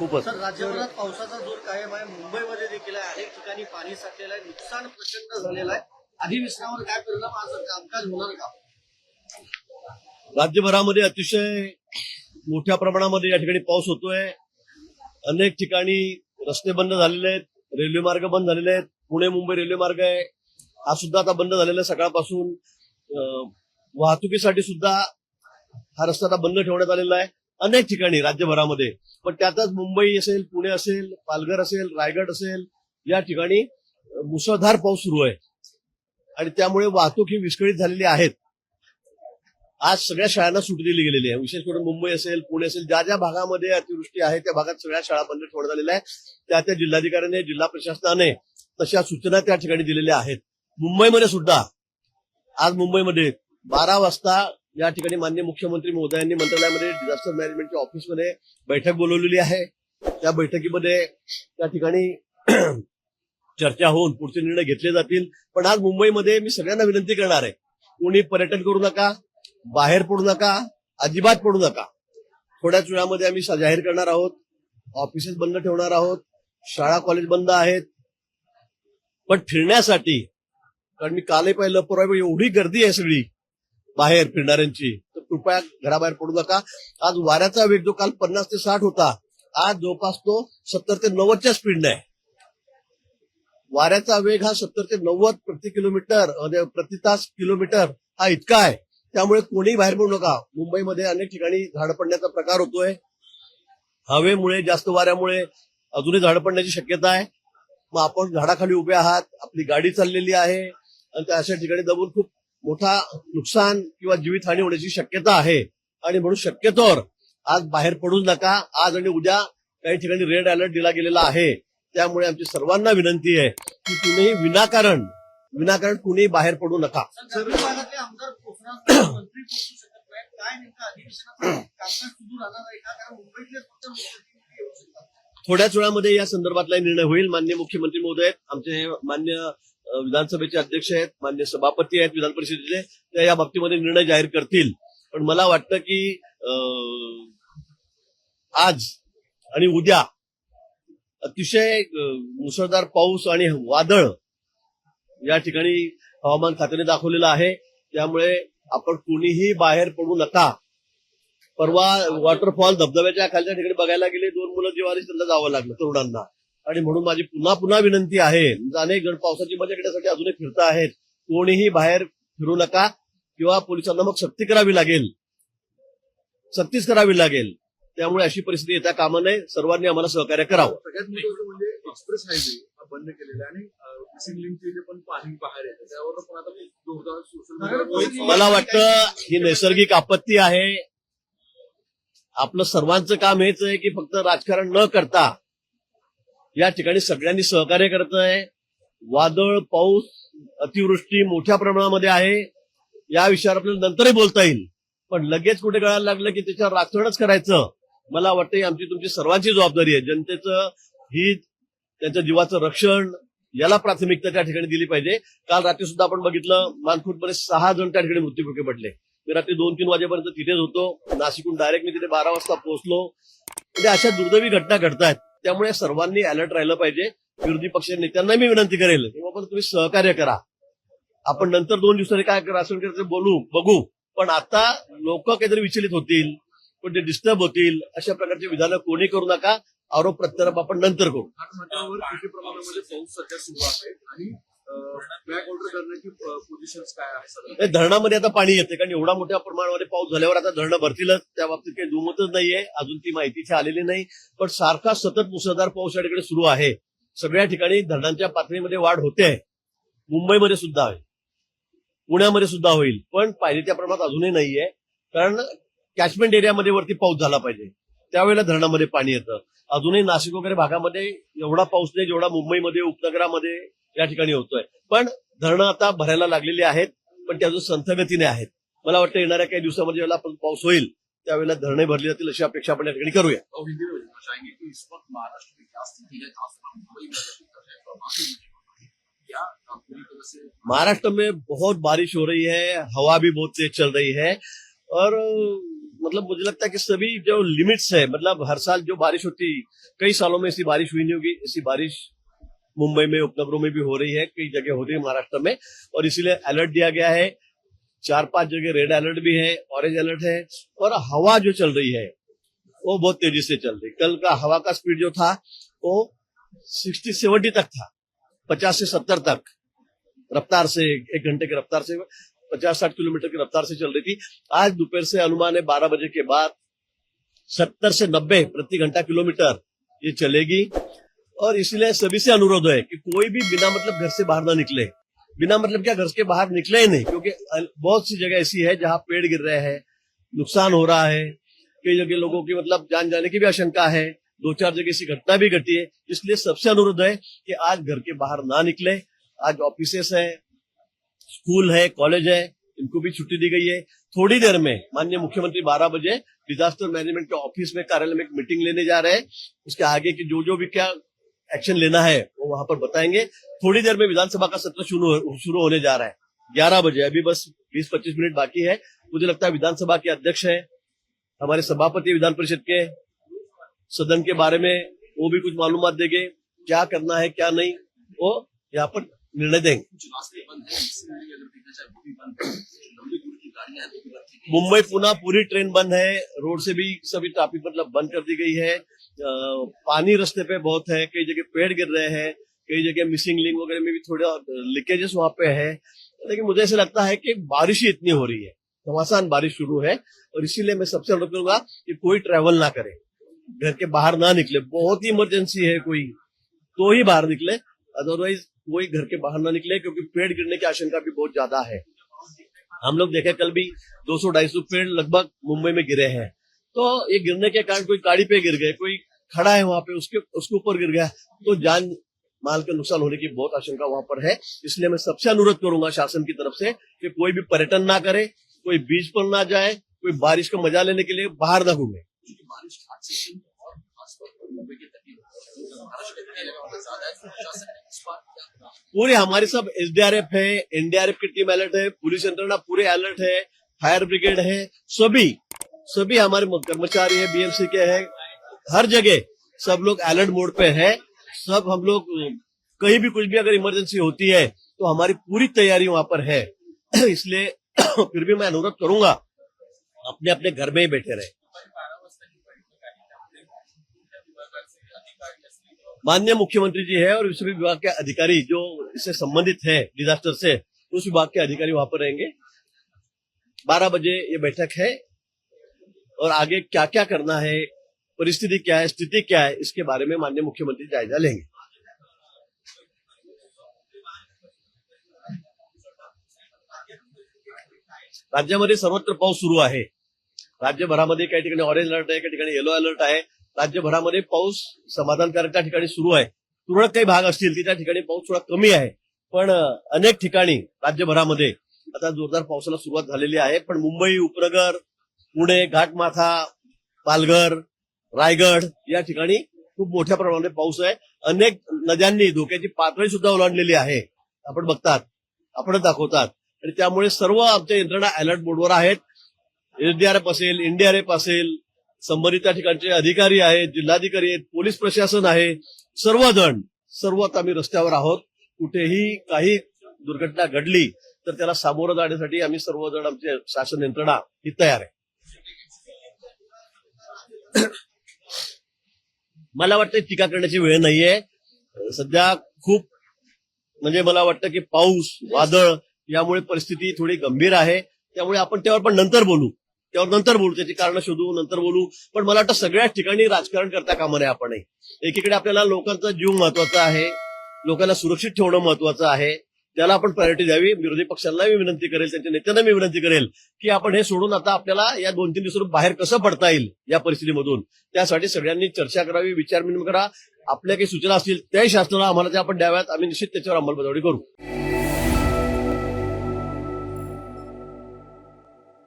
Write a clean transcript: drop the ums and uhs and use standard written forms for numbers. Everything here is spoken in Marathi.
खूपच. सर, राज्यभरात पावसाचा जोर कायम आहे. मुंबईमध्ये देखील आहे. अनेक ठिकाणी पाणी साठलेलं आहे. नुकसान प्रचंड झालेलं आहे. अधिवेशनावर काय परिणाम, आज कामकाज होणार का? राज्यभरामध्ये अतिशय मोठ्या प्रमाणामध्ये या ठिकाणी पाऊस होतोय. अनेक ठिकाणी रस्ते बंद झालेले आहेत, रेल्वे मार्ग बंद झालेले आहेत. पुणे मुंबई रेल्वे मार्ग आहे, हा सुद्धा आता बंद झालेला आहे सकाळपासून. वाहतुकीसाठी सुद्धा हा रस्ता आता बंद ठेवण्यात आलेला आहे अनेक ठिकाणी राज्यभरामध्ये. पण त्यातच मुंबई असेल, पुणे असेल, पालघर असेल, रायगड असेल, या ठिकाणी मुसळधार पाऊस सुरू आहे आणि त्यामुळे वाहतूक ही विस्कळीत झालेली आहेत. आज सगळ्या शाळांना सुट्टी दिली गेलेली आहे. विशेष करून मुंबई असेल, पुणे असेल, ज्या ज्या भागामध्ये अतिवृष्टी आहे त्या भागात सगळ्या शाळा बंद ठेवण्यात आलेल्या आहे. त्या जिल्हाधिकाऱ्याने, जिल्हा प्रशासनाने तशा सूचना त्या ठिकाणी दिलेल्या आहेत. मुंबईमध्ये सुद्धा आज मुंबईमध्ये 12 वाजता या ठिकाणी माननीय मुख्यमंत्री महोदयांनी मंत्रालयामध्ये डिझास्टर मॅनेजमेंटच्या ऑफिसमध्ये बैठक बोलवलेली आहे. त्या बैठकीमध्ये त्या ठिकाणी चर्चा होऊन पुढचे निर्णय घेतले जातील. पण आज मुंबईमध्ये मी सगळ्यांना विनंती करणार आहे, कोणी पर्यटन करू नका, बाहेर पडू नका, अजिबात पडू नका. थोड्याच वेळामध्ये आम्ही जाहीर करणार आहोत, ऑफिसेस बंद ठेवणार आहोत, शाळा कॉलेज बंद आहेत. पण फिरण्यासाठी, कारण मी कालही पाहिलं, परवा एवढी गर्दी आहे सगळी बाहेर फिरणाऱ्यांची, तर कृपया घराबाहेर पडू नका. आज वाऱ्याचा वेग जो काल 50 ते 60 होता, आज जवळपास तो 70 ते 90च्या स्पीडने आहे. वाऱ्याचा वेग हा 70 ते 90 प्रति तास किलोमीटर हा इतका आहे. त्यामुळे कोणीही बाहेर पडू नका. मुंबईमध्ये अनेक ठिकाणी झाड पडण्याचा प्रकार होतोय. हवेमुळे, जास्त वाऱ्यामुळे अजूनही झाड पडण्याची शक्यता आहे. मग आपण झाडाखाली उभे आहात, आपली गाडी चाललेली आहे आणि त्या अशा ठिकाणी दबून खूप मोठा नुकसान किंवा जीवितहानी होण्याची शक्यता आहे. आणि म्हणून शक्यतोवर आज बाहेर पडूच नका. आज आणि उद्या काही ठिकाणी रेड अलर्ट दिला गेलेला आहे. त्यामुळे आमची सर्वांना विनंती आहे की कुणीही विनाकारण कुणीही बाहेर पडू नका. ग्रामीण भागातले आमदार पोहोचणार, मंत्री पोहोचू शकत नाही. काय नेमकं अधिवेशनाचं कामकाज सुरू राहणार आहे का? कारण मुंबईतले फक्त मुख्यमंत्री येऊ शकतात. थोड्याच वेळामध्ये या संदर्भातला निर्णय होईल. माननीय मुख्यमंत्री महोदय आहेत, आमचे मान्य विधानसभेचे अध्यक्ष आहेत, मान्य सभापती आहेत विधान परिषदेचे, त्या या बाबतीमध्ये निर्णय जाहीर करतील. पण मला वाटतं की आज आणि उद्या अतिशय मुसळधार पाऊस आणि वादळ या ठिकाणी हवामान खात्याने दाखवलेलं आहे. त्यामुळे आपण कुणीही बाहेर पडू नका. परवा वॉटरफॉल, धबधब्याच्या खालच्या ठिकाणी बघायला गेले, 2 मुलं जिवारी त्यांना जावं लागलं तरुणांना. आणि म्हणून माझी पुन्हा विनंती आहे, अनेक जण पावसाची मजा घेण्यासाठी अजूनही फिरत आहेत, कोणीही बाहेर फिरू नका किंवा पोलिसांना मग सक्तीच करावी लागेल. त्यामुळे अशी परिस्थिती येता कामा नये. सर्वांनी आम्हाला सहकार्य करावं. सगळ्यात महत्त्वाचं म्हणजे एक्सप्रेस हायवे बंद केलेला आणि मिसिंग लिंकचे जे पण पाणी बाहेर येतं त्यावर पण आता जोरदार सोशल मीडिया. मला वाटतं ही नैसर्गिक आपत्ती आहे. आपलं सर्वांचं काम हेच आहे की फक्त राजकारण न करता या ठिकाणी सगळ्यांनी सहकार्य करत आहे. वादळ, पाऊस, अतिवृष्टी मोठ्या प्रमाणामध्ये आहे. या विषयावर आपल्याला नंतरही बोलता येईल. पण लगेच कुठे कळायला लागलं की त्याच्यावर राजकारणच करायचं. मला वाटतं आमची तुमची सर्वांची जबाबदारी आहे. जनतेचं हित, त्यांच्या जीवाचं रक्षण याला प्राथमिकता त्या ठिकाणी दिली पाहिजे. काल रात्री सुद्धा आपण बघितलं, मानखुर्दमध्ये 6 जण त्या ठिकाणी मृत्युमुखी पडले. मी रात्री 2-3 वाजेपर्यंत तिथेच होतो. नाशिकहून डायरेक्ट मी तिथे 12 वाजता पोहोचलो. म्हणजे अशा दुर्दैवी घटना घडतायत. त्यामुळे सर्वांनी अलर्ट राहिलं पाहिजे. विरोधी पक्ष नेत्यांना मी विनंती करेल की बाबा तुम्ही सहकार्य करा. आपण नंतर 2 दिवसांनी काय राजकारण करायचं बघू. पण आता लोक काहीतरी विचलित होतील, पण ते डिस्टर्ब होतील, अशा प्रकारचे विधानं कोणी करू नका. आरोप प्रत्यारोप आपण नंतर करू. घाटमाथ्यावर किती प्रमाणामध्ये पाऊस सध्या सुरू आहे आणि बॅक ऑर्डर करण्याची पोझिशन काय आहे? धरणामध्ये आता पाणी येते, कारण एवढा मोठ्या प्रमाणामध्ये पाऊस झाल्यावर आता धरणं भरतीलच. त्या बाबतीत काही दुमतच नाहीये. अजून ती माहिती इथे आलेली नाही. पण सारखा सतत मुसळधार पाऊस या ठिकाणी सुरू आहे. सगळ्या ठिकाणी धरणांच्या पातळीमध्ये वाढ होते. मुंबईमध्ये सुद्धा आहे, पुण्यामध्ये सुद्धा होईल. पण पाहिजे त्या प्रमाणात अजूनही नाहीये. कारण कॅचमेंट एरियामध्ये वरती पाऊस झाला पाहिजे, त्यावेळेला धरणामध्ये पाणी येतं. अजूनही नाशिक वगैरे भागामध्ये एवढा पाऊस नाही जेवढा मुंबईमध्ये, उपनगरामध्ये या ठिकाणी होतोय. पण धरणं आता भरायला लागलेली आहेत, पण ते अजून संथगतीने आहेत. मला वाटतं येणाऱ्या काही दिवसामध्ये जेव्हा आपण पाऊस होईल त्यावेळेला धरणे भरली जातील अशी अपेक्षा आपण या ठिकाणी करूया. महाराष्ट्र में बहुत बारिश हो रही है, हवा भी बहुत तेज चल रही है और मतलब मुझे लगता है कि सभी जो लिमिट्स है, मतलब हर साल जो बारिश होती, कई सालों में ऐसी बारिश हुई नहीं होगी, ऐसी बारिश मुंबई में उपनगरों में भी हो रही है, कई जगह हो रही है महाराष्ट्र में, और इसीलिए अलर्ट दिया गया है। 4-5 जगह रेड अलर्ट भी है, ऑरेंज अलर्ट है, और हवा जो चल रही है वो बहुत तेजी से चल रही। कल का हवा का स्पीड जो था वो 60-70 तक था, 50 से 70 तक रफ्तार से, 1 घंटे की रफ्तार से 50-60 किलोमीटर की रफ्तार से चल रही थी। आज दोपहर से अनुमान है 12 बजे के बाद 70 से 90 प्रति घंटा किलोमीटर ये चलेगी। और इसलिए सभी से अनुरोध है कि कोई भी बिना मतलब घर से बाहर ना निकले। बिना मतलब क्या, घर के बाहर निकले ही नहीं, क्योंकि बहुत सी जगह ऐसी है जहां पेड़ गिर रहे हैं, नुकसान हो रहा है, कई जगह लोगों की मतलब जान जाने की भी आशंका है, 2-4 जगह ऐसी घटना भी घटी है। इसलिए सबसे अनुरोध है कि आज घर के बाहर ना निकले। आज ऑफिसेस है, स्कूल है, कॉलेज है, इनको भी छुट्टी दी गई है। थोड़ी देर में माननीय मुख्यमंत्री 12 बजे डिजास्टर मैनेजमेंट के ऑफिस में, कार्यालय में एक मीटिंग लेने जा रहे हैं। उसके आगे की जो भी क्या एक्शन लेना है वो वहां पर बताएंगे। थोड़ी देर में विधानसभा का सत्र शुरू होने जा रहा है 11 बजे। अभी बस 20-25 मिनट बाकी है। मुझे लगता है विधानसभा के अध्यक्ष है, हमारे सभापति विधान परिषद के, सदन के बारे में वो भी कुछ मालूमात देंगे, क्या करना है क्या नहीं, वो यहाँ पर निर्णय देंगे। मुंबई पुणे पूरी ट्रेन बंद है, रोड से भी सभी ट्रैफिक मतलब बंद कर दी गई है। पानी रास्ते पे बहुत है, कई जगह पेड़ गिर रहे हैं, कई जगह मिसिंग लिंक वगैरह में भी थोड़ा लीकेजेस वहां पे है। लेकिन मुझे ऐसा लगता है कि बारिश ही इतनी हो रही है, घमासान बारिश शुरू है, और इसीलिए मैं सबसे अनुरोध करूंगा कि कोई ट्रैवल ना करे, घर के बाहर ना निकले। बहुत ही इमरजेंसी है कोई तो ही बाहर निकले, अदरवाइज कोई घर के बाहर ना निकले, क्योंकि पेड़ गिरने की आशंका भी बहुत ज्यादा है। हम लोग देखे कल भी 200-250 पेड़ लगभग मुंबई में गिरे हैं। तो ये गिरने के कारण कोई गाड़ी पे गिर गए, कोई खड़ा है वहां पे उसके ऊपर गिर गया, तो जान माल का नुकसान होने की बहुत आशंका वहां पर है। इसलिए मैं सबसे अनुरोध करूंगा शासन की तरफ से कि कोई भी पर्यटन ना करे, कोई बीच पर ना जाए, कोई बारिश का मजा लेने के लिए बाहर ना घूमे। पूरे हमारे सब एसडीआरएफ है, एनडीआरएफ की टीम अलर्ट है, पुलिस यंत्रणा पूरे अलर्ट है, फायर ब्रिगेड है, सभी हमारे कर्मचारी है, बीएमसी के है, हर जगह सब लोग अलर्ट मोड पे है। सब हम लोग कहीं भी कुछ भी अगर इमरजेंसी होती है तो हमारी पूरी तैयारी वहां पर है। इसलिए फिर भी मैं अनुरोध करूंगा अपने अपने घर में ही बैठे रहे। माननीय मुख्यमंत्री जी है और सभी विभाग के अधिकारी जो इससे संबंधित है, डिजास्टर से, उस विभाग के अधिकारी वहां पर रहेंगे। 12 बजे ये बैठक है और आगे क्या क्या करना है, परिस्थिति क्या है, स्थिति क्या है, इसके बारे में माननीय मुख्यमंत्री जायजा लेंगे। राज्यामध्ये सर्वत्र पाऊस सुरू आहे। राज्यभरामध्ये काही ठिकाणी ऑरेंज अलर्ट आहे, काही ठिकाणी येलो अलर्ट आहे। राज्यभरामध्ये पाऊस समाधानकारक त्या ठिकाणी सुरू आहे। तुरळक काही भाग असतील की त्या ठिकाणी पाऊस थोडा कमी आहे, पण अनेक ठिकाणी राज्यभरामध्ये आता जोरदार पावसाला सुरुवात झालेली आहे। पण मुंबई उपनगर, पुणे, घाटमाथा, पालघर, रायगड या ठिकाणी खूप मोठ्या प्रमाणात पाऊस आहे। अनेक नद्यांनी धोक्याची पातळी सुद्धा ओलांडलेली आहे, आपण बघतात, आपणच दाखवतात, आणि त्यामुळे सर्व आमच्या यंत्रणा अलर्ट मोडवर आहेत। एसडीआरएफ असेल, एनडीआरएफ असेल, संबंधित त्या ठिकाणचे अधिकारी आहेत, जिल्हाधिकारी आहेत, पोलीस प्रशासन आहे, सर्व आता आम्ही रस्त्यावर आहोत। कुठेही काही दुर्घटना घडली तर त्याला सामोरं जाण्यासाठी आम्ही सर्वजण, आमचे शासन यंत्रणा ही तयार आहे। मला वाटतं टीका करण्याची वेळ नाहीये। सध्या खूप म्हणजे मला वाटतं की पाऊस, वादळ यामुळे परिस्थिती थोडी गंभीर आहे। त्यामुळे आपण त्यावर पण नंतर बोलू, त्याची कारणं शोधू, नंतर बोलू। पण मला वाटतं सगळ्याच ठिकाणी राजकारण करता कामा नये आपणही। एकीकडे आपल्याला लोकांचा जीव महत्वाचा आहे, लोकांना सुरक्षित ठेवणं महत्वाचं आहे, त्याला आपण प्रायोरिटी द्यावी। विरोधी पक्षांना मी विनंती करेल, त्यांच्या नेत्यांना मी विनंती करेल की आपण हे सोडून आता आपल्याला या 2-3 दिवसातून बाहेर कसं पडता येईल या परिस्थितीमधून, त्यासाठी सगळ्यांनी चर्चा करावी, विचार विनिमय करा। आपल्या काही सूचना असतील त्याही शासनाला आम्हाला त्या आपण द्याव्यात, आम्ही निश्चित त्याच्यावर अंमलबजावणी करू।